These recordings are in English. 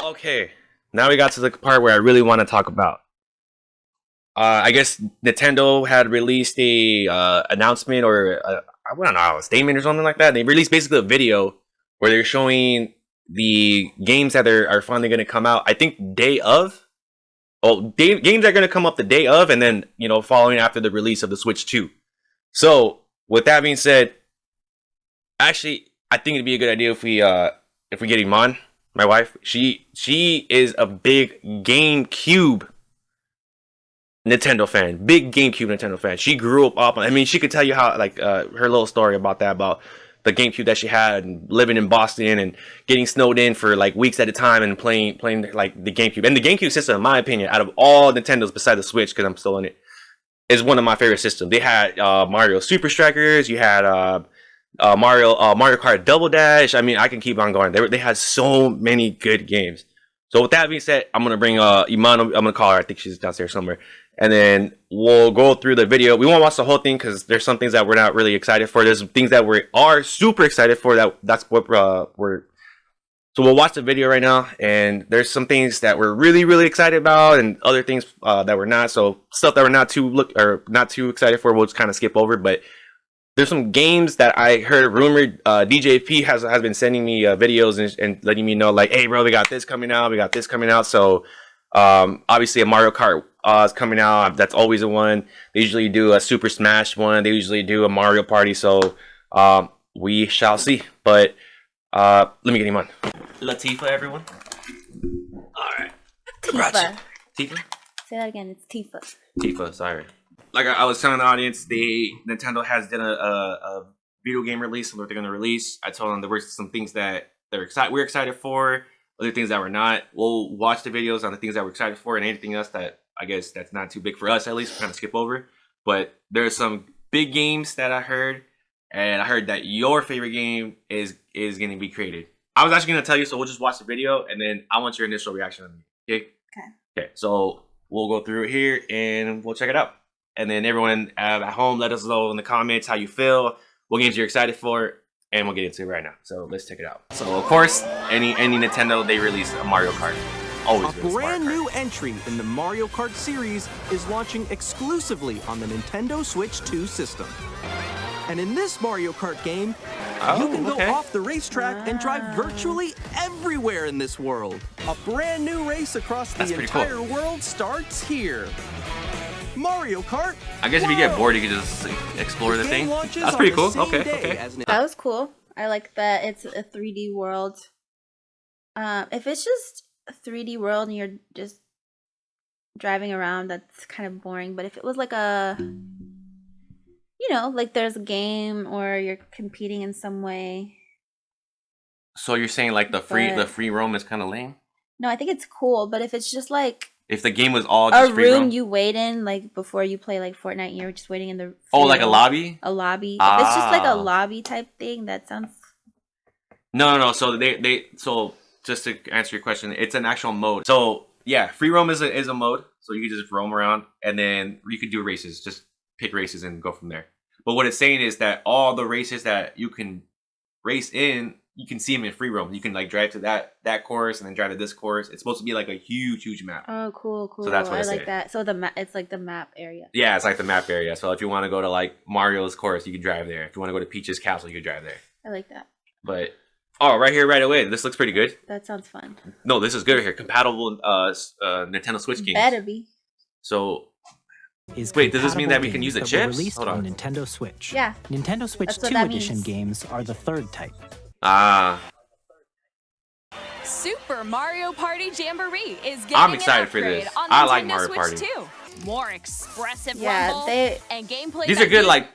Okay, now we got to the part where I really want to talk about. I guess Nintendo had released a announcement or I don't know, a statement or something like that. They released basically a video where they're showing the games that are finally going to come out. I think day of. Oh, games are going to come up the day of, and then following after the release of the Switch 2. So with that being said, actually, I think it'd be a good idea if we get Iman, my wife. She is a big GameCube Nintendo fan, big GameCube Nintendo fan. She grew up. I mean, she could tell you how her little story about the GameCube that she had, and living in Boston and getting snowed in for like weeks at a time and playing like the GameCube. And the GameCube system, in my opinion, out of all Nintendos besides the Switch, because I'm still in it, is one of my favorite systems. They had Mario Super Strikers. You had Mario Kart Double Dash. I mean, I can keep on going. They had so many good games. So with that being said, I'm gonna bring Iman. I'm gonna call her. I think she's downstairs somewhere. And then we'll go through the video. We won't watch the whole thing because there's some things that we're not really excited for. There's things that we are super excited for. That's what we're. So we'll watch the video right now, and there's some things that we're really, really excited about, and other things that we're not. So stuff that we're not too excited for, we'll just kind of skip over. But there's some games that I heard rumored. DJP has been sending me videos and letting me know, like, hey bro, we got this coming out. We got this coming out. So obviously a Mario Kart is coming out. That's always a one. They usually do a Super Smash one. They usually do a Mario Party. So we shall see. But let me get him on. Tifa, everyone. All right. Tifa. Tifa. Say that again. It's Tifa. Tifa. Sorry. Like I was telling the audience, Nintendo has done a video game release, what they're going to release. I told them there were some things that we're excited for, other things that we're not. We'll watch the videos on the things that we're excited for, and anything else that I guess that's not too big for us, at least, we'll kind of skip over. But there's some big games that I heard, and I heard that your favorite game is going to be created. I was actually going to tell you, so we'll just watch the video, and then I want your initial reaction on it. Okay? Okay, so we'll go through it here, and we'll check it out. And then everyone at home, let us know in the comments how you feel, what games you're excited for, and we'll get into it right now. So let's check it out. So of course, any Nintendo, they release a Mario Kart. Always a brand new entry in the Mario Kart series is launching exclusively on the Nintendo Switch 2 system. And in this Mario Kart game, you can go off the racetrack and drive virtually everywhere in this world. A brand new race across the entire world starts here. Mario Kart. I guess if you get bored, you can just explore the thing. That's pretty cool. Okay. That was cool. I like that it's a 3D world. If it's just a 3D world and you're just driving around, that's kind of boring. But if it was like like there's a game or you're competing in some way. So you're saying like the free roam is kind of lame? No, I think it's cool. But if it's just like if the game was all just a free room roam? you wait in, like before you play like Fortnite, you're just waiting in the like a lobby? A lobby. If it's just like a lobby type thing, that sounds. No. So so just to answer your question, it's an actual mode. So yeah, free roam is a mode. So you can just roam around, and then you can do races. Just pick races and go from there. But what it's saying is that all the races that you can race in, you can see them in free roam. You can like drive to that course and then drive to this course. It's supposed to be like a huge map. Oh, cool. So that's what I it's like saying. that. So it's like the map area. Yeah, it's like the map area. So if you want to go to like Mario's course, you can drive there. If you want to go to Peach's castle, you can drive there. I like that. But right here, right away. This looks pretty good. That sounds fun. No, this is good right here. Compatible Nintendo Switch games. Better be. So. Wait, does this mean that we can use the chips? Released on Nintendo Switch. Yeah. Nintendo Switch 2 edition games are the third type. Super Mario Party Jamboree is getting I'm excited for this. I like Mario Switch Party. 2. More expressive rumble and gameplay. These are good.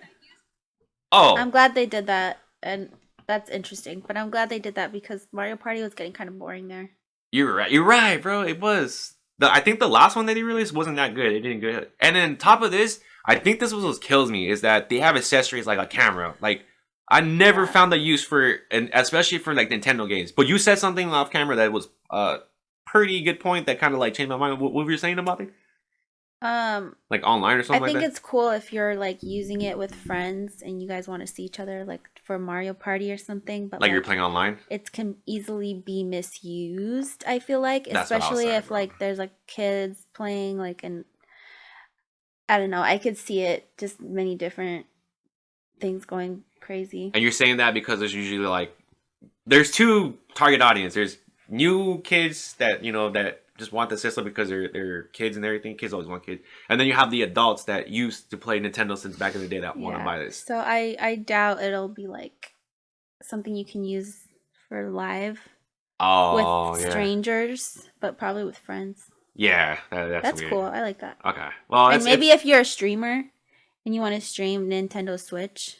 I'm glad they did that, and that's interesting. But I'm glad they did that because Mario Party was getting kind of boring there. You're right, bro. It was. I think the last one that they released wasn't that good. It didn't good. And then top of this, I think this was what kills me is that they have accessories like a camera. Like I never found the use for, and especially for like Nintendo games. But you said something off camera that was pretty good point that kind of like changed my mind. What were you saying about it? Like online or something like that? I think it's cool if you're like using it with friends and you guys want to see each other like for Mario Party or something, but Like you're playing online? It can easily be misused, I feel like, That's what I was especially saying, if bro. like there's like kids playing like and I don't know, I could see it just many different things going crazy. And you're saying that because there's usually like there's two target audience. There's new kids that that just want the system because they're kids and everything. Kids always want kids. And then you have the adults that used to play Nintendo since back in the day that want to buy this. So I doubt it'll be like something you can use for live with strangers, but probably with friends. Yeah, that's weird. Cool. I like that. Okay. Well, and maybe if you're a streamer and you want to stream Nintendo Switch,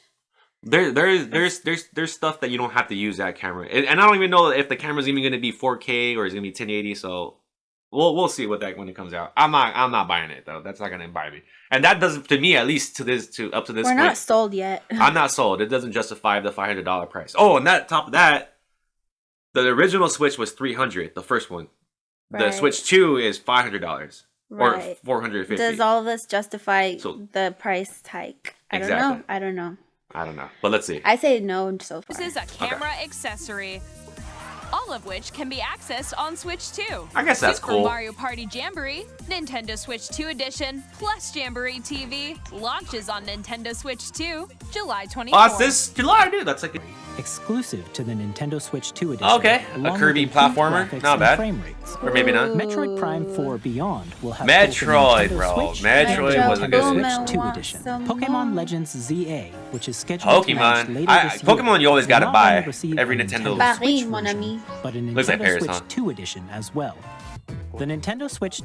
there's stuff that you don't have to use that camera, and I don't even know if the camera's even going to be 4K or is going to be 1080. So we'll see what that when it comes out. I'm not buying it though. That's not going to buy me, and that doesn't, to me at least, up to this we're not sold yet. I'm not sold. It doesn't justify the $500 price. Oh, and top of that, the original Switch was $300, the first one. The Switch 2 is $500 or $450. Does all of this justify the price hike? I don't know. But let's see. I say no so far. This is a camera accessory, all of which can be accessed on Switch 2. I guess that's Super cool. Mario Party Jamboree, Nintendo Switch 2 Edition, plus Jamboree TV, launches on Nintendo Switch 2, July 24th. Oh, it's this July, dude. That's like exclusive to the Nintendo Switch 2 edition. Okay, a Kirby platformer, not bad. Frame rates. Or maybe not. Metroid Prime 4 Beyond will have Metroid, both a bro. Switch Metroid was a good Switch 2 edition. Pokemon Legends ZA, which is scheduled to launch later this year. Pokemon you always gotta buy every Nintendo Paris, Switch mon version, ami. but a Looks like Nintendo Paris, Switch huh? 2 edition as well. The Nintendo Switch.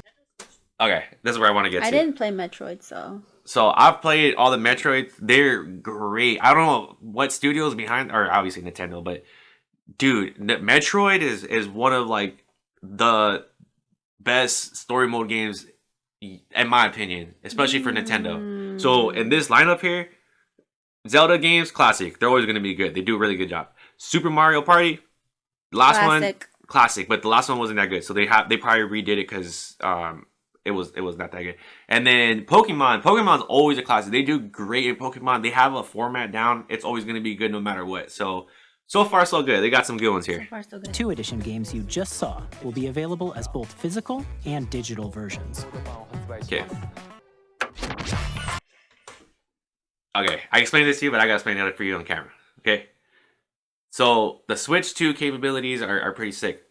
Okay, this is where I want to get to. I didn't play Metroid, So I've played all the Metroids. They're great. I don't know what studio's behind, or obviously Nintendo, but dude, Metroid is one of like the best story mode games in my opinion, especially for Nintendo. So in this lineup here, Zelda games, classic. They're always going to be good. They do a really good job. Super Mario Party, one, classic, but the last one wasn't that good. So they probably redid it because it was not that good. And then Pokemon's always a classic. They do great in Pokemon. They have a format down. It's always going to be good no matter what. So far, so good. They got some good ones here. The 2 edition games you just saw will be available as both physical and digital versions. Okay. Okay, I explained this to you, but I gotta explain it for you on camera. Okay. So the Switch 2 capabilities are pretty sick.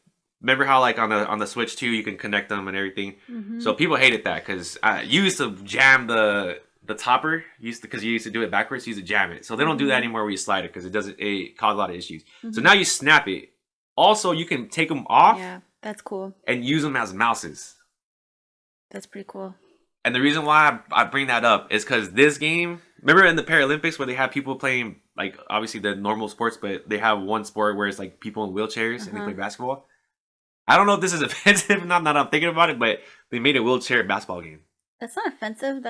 Remember how like on the Switch 2 you can connect them and everything? Mm-hmm. So people hated that because you used to jam the topper because you used to do it backwards. You used to jam it. So they don't do that anymore where you slide it because it caused a lot of issues. Mm-hmm. So now you snap it. Also, you can take them off. Yeah, that's cool. And use them as mouses. That's pretty cool. And the reason why I bring that up is because this game, remember in the Paralympics where they have people playing, like, obviously the normal sports, but they have one sport where it's like people in wheelchairs and they play basketball? I don't know if this is offensive, not that I'm thinking about it, but they made a wheelchair basketball game. That's not offensive.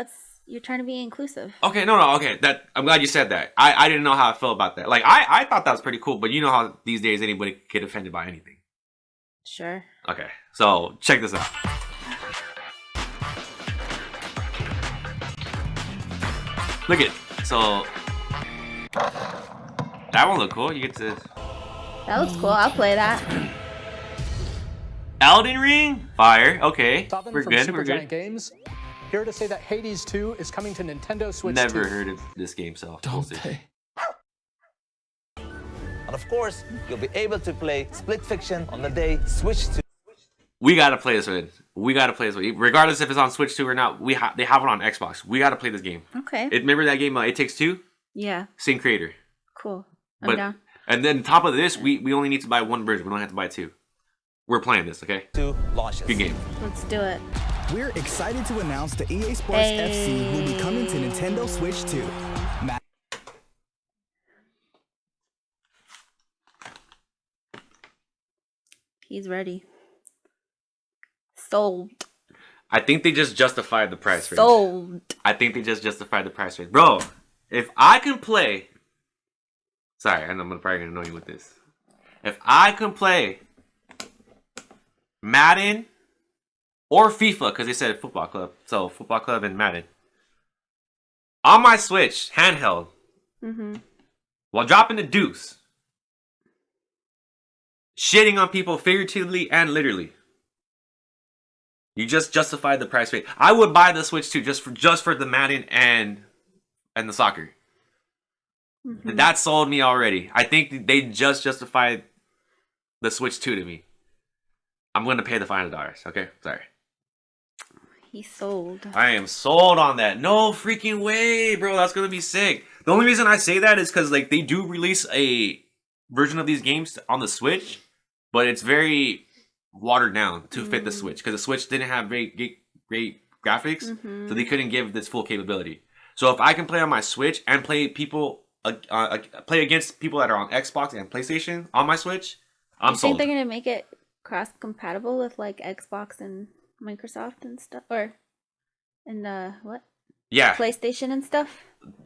You're trying to be inclusive. Okay, no, okay. I'm glad you said that. I didn't know how I felt about that. Like, I thought that was pretty cool, but you know how these days anybody can get offended by anything. Sure. Okay, so check this out. Look it. So that one look cool. You get to. That looks cool. I'll play that. Elden Ring, fire. Okay, we're from good. Super We're Giant good. Games. Here to say that Hades 2 is coming to Nintendo Switch. Never 2. heard of this game, so Don't they? And of course, you'll be able to play Split Fiction on the day Switch 2. We gotta play this one. Regardless if it's on Switch 2 or not. They have it on Xbox. We gotta play this game. Okay. Remember that game, It Takes Two? Yeah. Same creator. Cool. I'm down. And then top of this, we only need to buy one version. We don't have to buy two. We're playing this, okay? 2 launches. Good game. Let's do it. We're excited to announce the EA Sports FC will be coming to Nintendo Switch 2. He's ready. Sold. I think they just justified the price range. Sold. I think they just justified the price range. Bro, if I can play... Sorry, I'm probably going to annoy you with this. If I can play Madden or FIFA, because they said Football Club. So, Football Club and Madden. On my Switch, handheld. Mm-hmm. while dropping the deuce, shitting on people figuratively and literally. You just justified the price rate. I would buy the Switch 2 just for the Madden and the soccer. And that sold me already. I think they just justified the Switch 2 to me. I'm going to pay the $500. Okay, sorry. He's sold. I am sold on that. No freaking way, bro. That's going to be sick. The only reason I say that is because like they do release a version of these games on the Switch, but it's very watered down to fit the Switch because the Switch didn't have great graphics, so they couldn't give this full capability. So if I can play on my Switch and play play against people that are on Xbox and PlayStation on my Switch, I'm sold. You think they're gonna make it cross-compatible with like Xbox and Microsoft and stuff, or what? Yeah, PlayStation and stuff.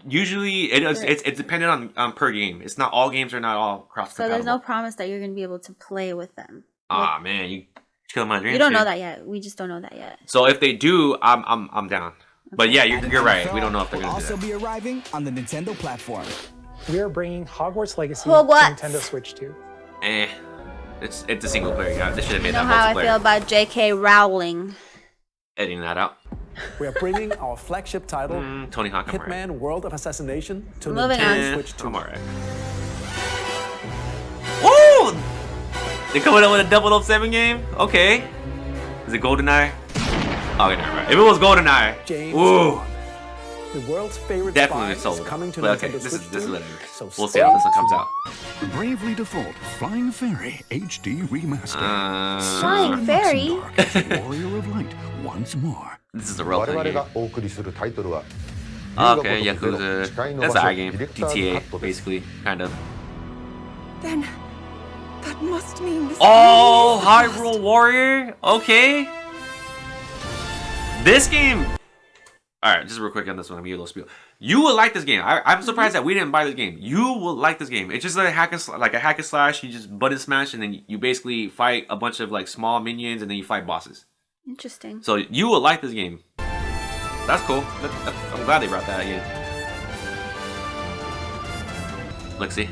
Usually it's dependent on per game. It's not all games are not all cross-compatible. So there's no promise that you're gonna be able to play with them. Ah man, you killed my dreams. You don't know that yet. We just don't know that yet. So if they do, I'm down. But yeah, you're right. We don't know if they're gonna do that. Also be arriving on the Nintendo platform. We are bringing Hogwarts Legacy Hogwarts. to Nintendo Switch 2. It's a single player. Yeah, they should have made You know that how I feel about J.K. Rowling. Editing that out. We are bringing our flagship title, Tony Hawk, Hitman World of Assassination, to Moving Nintendo on. Switch 2. I'm alright. Woo! They're coming up with a 007 game? Okay. Is it GoldenEye? Okay, never mind. If it was GoldenEye, James ooh, the world's favorite definitely spy sold. is coming to But Nintendo okay, this Switch is 2. whatever. So We'll see how this one comes out. Bravely Default Flying Fairy HD Remaster. Flying Fairy? Warrior of Light once more. This is a role play game. Okay, Yakuza. That's our game. GTA, basically, kind of. Then that must mean this. Oh, Hyrule Warrior. Okay. This game. All right, just real quick on this one. I'm gonna give you a little spiel. You will like this game. I'm surprised that we didn't buy this game. You will like this game. It's just like a hack and slash. You just button smash, and then you basically fight a bunch of like small minions, and then you fight bosses. Interesting. So you will like this game. That's cool. I'm glad they brought that again. Look, see.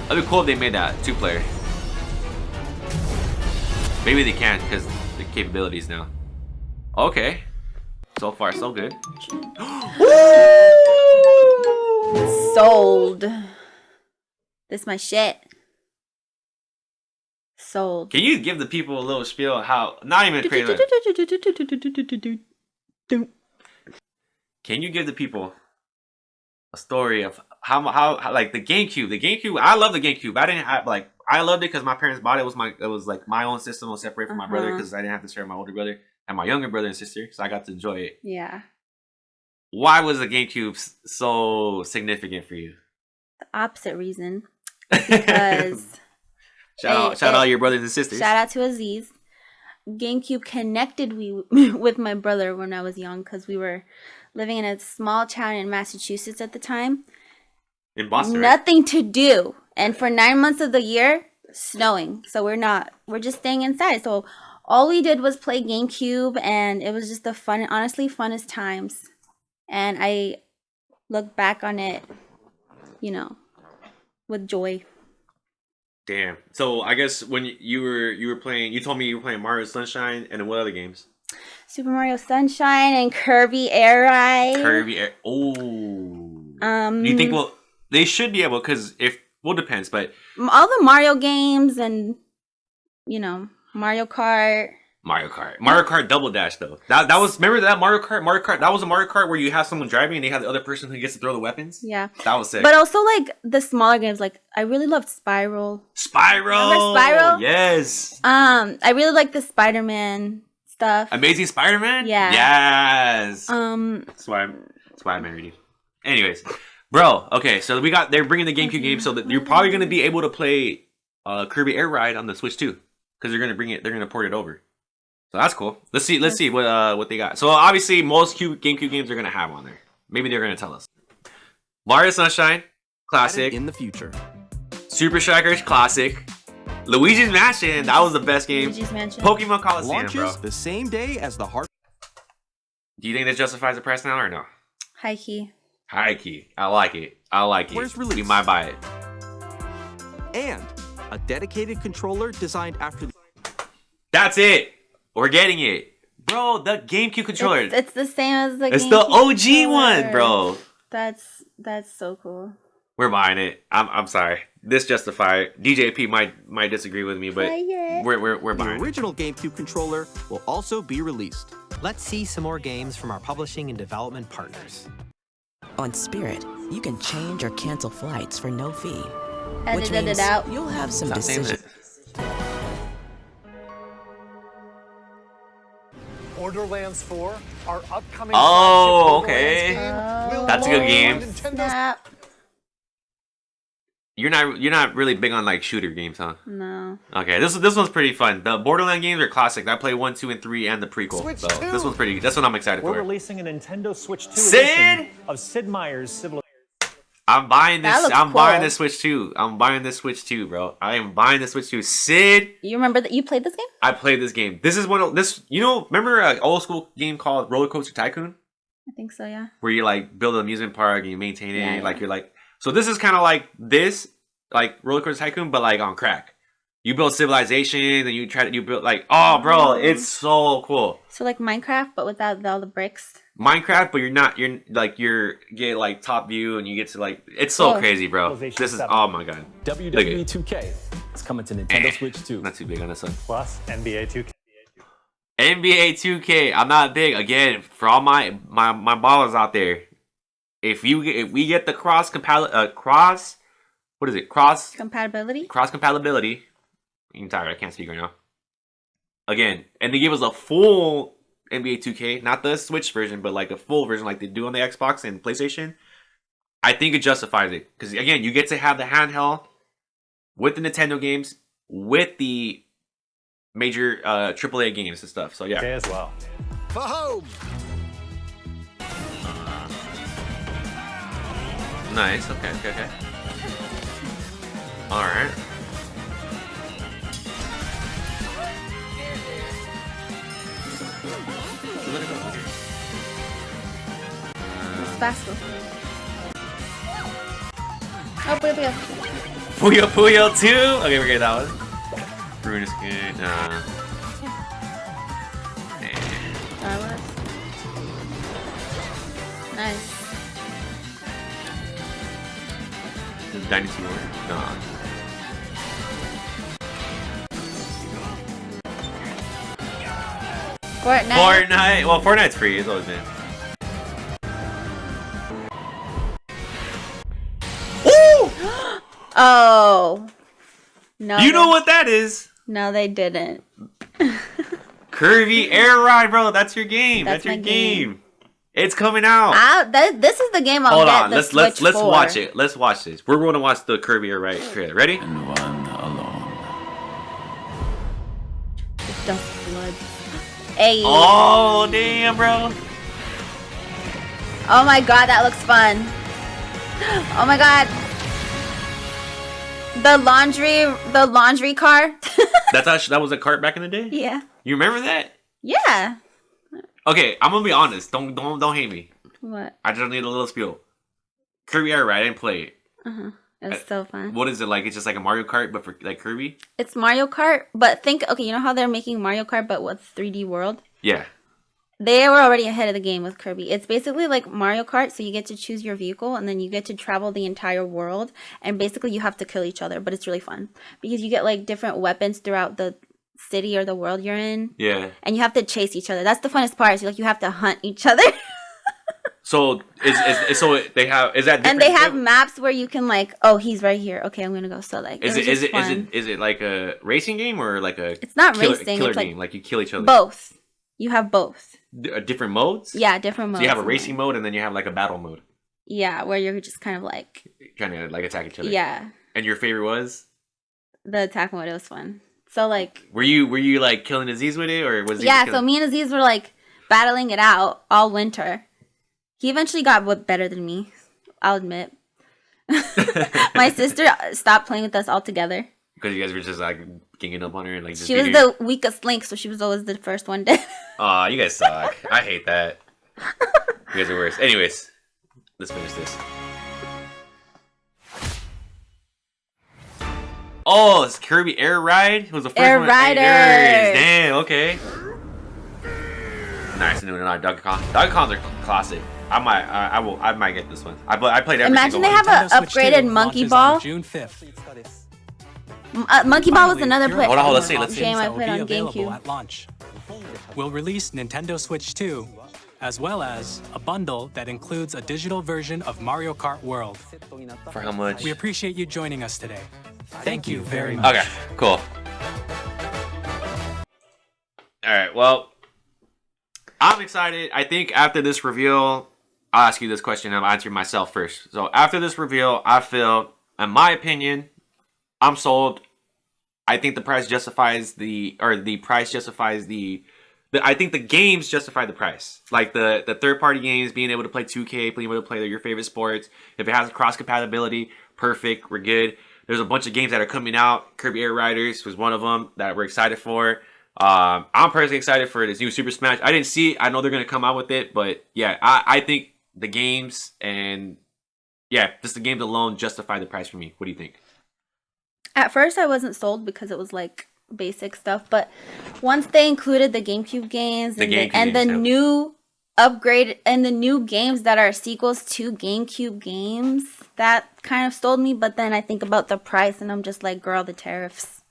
That'd be cool if they made that 2-player. Maybe they can't because the capabilities now. Okay. So far, so good. Sold. This my shit. Sold. Can you give the people a little spiel of how? Not even crazy. Can you give the people a story of how like the GameCube? The GameCube. I love the GameCube. I loved it because my parents bought it. It was like my own system. I was separate from my brother because I didn't have to share with my older brother and my younger brother and sister, so I got to enjoy it. Yeah. Why was the GameCube so significant for you? The opposite reason. Because shout out your brothers and sisters. Shout out to Aziz. GameCube connected me with my brother when I was young because we were living in a small town in Massachusetts at the time. In Boston. Nothing to do. And for 9 months of the year, snowing. So we're just staying inside. So all we did was play GameCube, and it was just the funnest times. And I look back on it, with joy. Damn. So I guess when you were playing, you told me you were playing Mario Sunshine, and then what other games? Super Mario Sunshine and Kirby Air Ride. Oh. Do you think they should be able, because depends, but all the Mario games and Mario Kart. Mario Kart Double Dash though. That was, remember that Mario Kart? That was a Mario Kart where you have someone driving and they have the other person who gets to throw the weapons. Yeah. That was sick. But also like the smaller games, like I really loved Spyro. Remember Spyro? Yes. I really like the Spider-Man stuff. Amazing Spider-Man? Yeah. Yes. That's why I married you. Anyways, bro, okay, so they're bringing the GameCube game so that you're probably going to be able to play Kirby Air Ride on the Switch too, because they're going to port it over. So that's cool. Let's see what they got. So obviously most GameCube games are gonna have on there. Maybe they're gonna tell us. Mario Sunshine, classic. In the future. Super Strikers, classic. Luigi's Mansion, that was the best game. Luigi's Mansion. Pokemon Coliseum, Launches bro. the same day as the heart. Do you think that justifies the price now or no? High key. High key. I like it. Where's release? We might buy it. And a dedicated controller designed after the... That's it. We're getting it. Bro, the GameCube controller. It's the same as the It's GameCube the OG controller. one, bro. That's so cool. We're buying it. I'm sorry. This justified. DJP might disagree with me, but we're buying The original GameCube controller will also be released. Let's see some more games from our publishing and development partners. On Spirit, you can change or cancel flights for no fee. Which Edit it means out. you'll have some Stop saying decisions. Borderlands 4, our upcoming Oh, flagship okay. Borderlands game will That's a good game. Nintendo's You're not really big on like shooter games, huh? No. Okay, this one's pretty fun. The Borderland games are classic. I played 1, 2, and 3, and the prequel. Switch So 2. this one's pretty. That's what I'm excited We're for. releasing a Nintendo Switch 2 Sid? edition of Sid Meier's Civilization. I'm buying this. That looks I'm buying cool. this Switch 2. I'm buying this Switch 2, bro. I am buying this Switch 2. Sid, You remember that you played this game? I played this game. This is one of this. Remember an old school game called Roller Coaster Tycoon, I think so, yeah. where you like build an amusement park and you maintain it. Yeah, Like yeah. you're like. So this is kind of like this, like Roller Coaster Tycoon, but like on crack. You build civilizations and you build like, oh, bro, it's so cool. So like Minecraft, but without all the bricks. Minecraft, but you're get like top view and you get to like, it's so Oh. crazy, bro. Civilization This is, 7. oh my god. WWE 2K is coming to Nintendo Switch 2. Not too big on this one. Plus NBA 2K. NBA 2K, I'm not big. Again, for all my ballers out there, if we get the cross compatibility, I'm tired, I can't speak right now. Again, and they give us a full NBA 2K, not the Switch version, but like a full version like they do on the Xbox and PlayStation. I think it justifies it. Because again, you get to have the handheld with the Nintendo games, with the major AAA games and stuff. So yeah. Okay as well. For home. Nice, okay. Alright. Faster. Oh, Puyo. Puyo 2? Okay, we're getting that one. Bruin is good. Flowers. Nice. Dynasty Warrior? No. Fortnite! Well, Fortnite's free. It's always been. Oh. No. You know what that is? No, they didn't. Kirby Air Ride, bro. That's your game. That's your my game. It's coming out. This is the game I'll Hold get on. the Let's Switch for. watch it. Let's watch this. We're going to watch the Kirby Air Ride trailer. Ready? And one alone. Dust blood. Hey. Oh damn, bro. Oh my god, that looks fun. Oh my god. The laundry car. That was a cart back in the day? Yeah. You remember that? Yeah. Okay, I'm gonna be honest. Don't hate me. What? I just need a little spiel. Kirby Air Ride, I didn't play it. It was so fun. What is it like? It's just like a Mario Kart, but for like Kirby? It's Mario Kart, but you know how they're making Mario Kart but with 3D World? Yeah. They were already ahead of the game with Kirby. It's basically like Mario Kart, so you get to choose your vehicle and then you get to travel the entire world, and basically you have to kill each other, but it's really fun because you get like different weapons throughout the city or the world you're in. Yeah. And you have to chase each other. That's the funnest part. So like you have to hunt each other. So they have different? And they have maps where you can like, oh, he's right here. Okay, I'm gonna go. So like, Is it like a racing game or like a? It's not killer, racing. Killer It's like game, like you kill each other. Both. You have both. Different modes. Yeah, different modes. So you have a racing mode and then you have like a battle mode. Yeah, where you're just kind of like trying to like attack each other. Yeah. And your favorite was? The attack mode. It was fun. So like. Were you like killing Aziz with it or was? Yeah. So me and Aziz were like battling it out all winter. He eventually got better than me. I'll admit. My sister stopped playing with us altogether. Because you guys were just like ganging up on her and like. Just she was the weakest link, so she was always the first one dead. Aw, you guys suck. I hate that. You guys are worse. Anyways, Let's finish this. Oh, it's Kirby Air Ride. It was the first Air one. Riders. Damn. Okay. Nice. And then Donkey Kong. Donkey Kongs are classic. I might get this one. I played every Imagine single they one. have an upgraded Monkey Ball. June 5th. Monkey Ball was another Hold on, let's see. game I played on available GameCube. at launch. We'll release Nintendo Switch 2, as well as a bundle that includes a digital version of Mario Kart World. For how much? We appreciate you joining us today. Thank you very much. Okay, cool. Alright, well, I'm excited. I think after this reveal, I'll ask you this question. I'll answer myself first. So after this reveal, I feel, in my opinion, I'm sold. I think the price justifies I think the games justify the price. Like the third-party games, being able to play 2K, being able to play your favorite sports. If it has cross-compatibility, perfect, we're good. There's a bunch of games that are coming out. Kirby Air Riders was one of them that we're excited for. I'm personally excited for this new Super Smash. I didn't see it. I know they're going to come out with it. But yeah, I think the games and yeah, just the games alone justify the price for me. What do you think? At first, I wasn't sold because it was like basic stuff. But once they included the GameCube games and the new upgrade and the new games that are sequels to GameCube games, that kind of sold me. But then I think about the price and I'm just like, girl, the tariffs,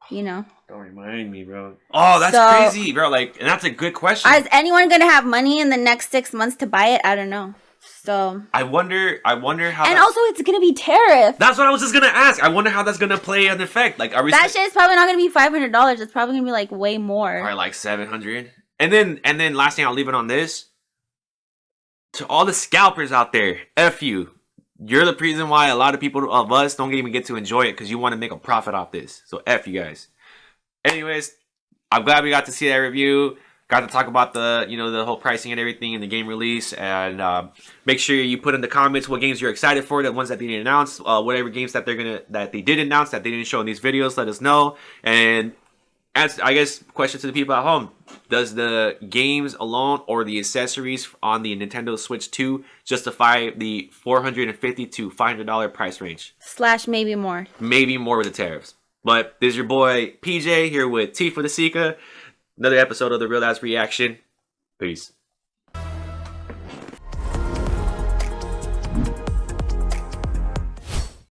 you know. Don't remind me, bro. Oh, that's crazy, bro. Like, and that's a good question. Is anyone gonna have money in the next 6 months to buy it? I don't know. So I wonder how. And also, it's gonna be tariff. That's what I was just gonna ask. I wonder how that's gonna play an effect. Like, are we? That shit is probably not gonna be $500. It's probably gonna be like way more. Or like 700. And then last thing, I'll leave it on this. To all the scalpers out there, F you. You're the reason why a lot of people of us don't even get to enjoy it because you want to make a profit off this. So F you guys. Anyways, I'm glad we got to see that review. Got to talk about the whole pricing and everything in the game release. And make sure you put in the comments what games you're excited for, the ones that they didn't announce, whatever games that they did announce that they didn't show in these videos. Let us know. And as I guess, question to the people at home: does the games alone or the accessories on the Nintendo Switch 2 justify the $450 to $500 price range? / maybe more. Maybe more with the tariffs. But this is your boy PJ here with Tifa the Sika. Another episode of the Real Ass Reaction. Peace.